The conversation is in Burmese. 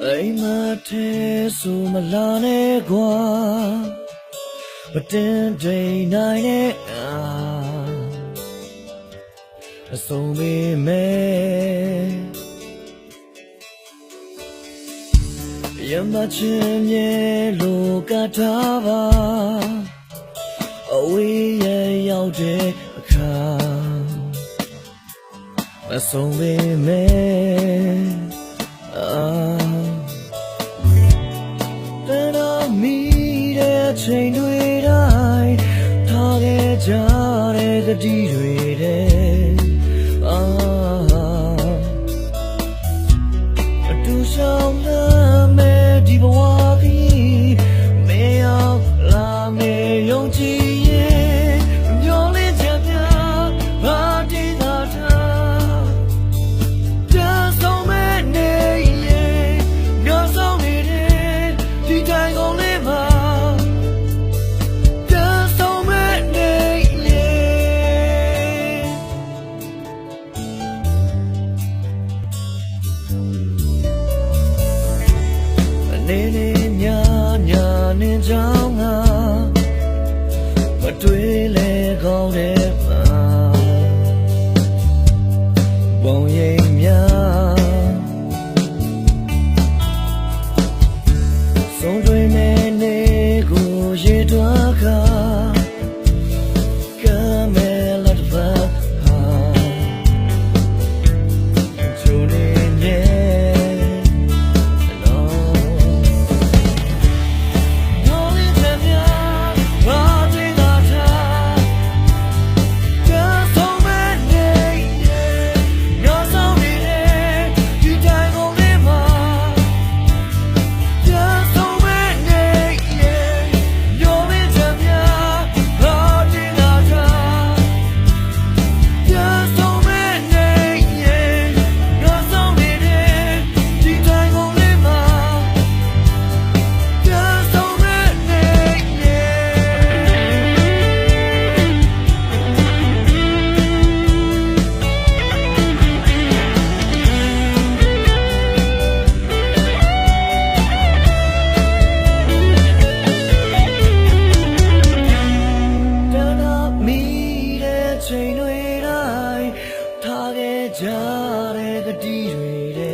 အိမ်မထဲဆိုမလာနဲ့ကွာမတင်တိန်နိုင်နဲ့အဆုံးမေးမယ်ရမချင်းမြဲလိုကထားပါအဝေးရရောက်တဲ့အခါအဆုံးမေးမယ်ချိန်တွေတိုင်းထားခဲ့ကြတဲ့ကတိတွေတဲ့အတူဆောင်လာမဲ့ဒီဘဝကြီးမရောက်လာမဲ့ယုံကြည်ရဲ့မျောလင်းချက်များဘာတည်တာတဲ့ဆုံးမဲ့နေရဲ့ငါဆောင်နေတဲ့ဒီတိုင်းကုန်လေးမှာနေနေညာနေကြောင်းငါမတွေ့လေကောင်းတဲ့ပါဘုံရိပ်များဆုံးတွေ့မဲ့နေကိုရေတွားခါကမဲလာတပါချိုနေနေချိန်တွေတိုင်းထားခဲ့ကြတဲ့ကတိတွေ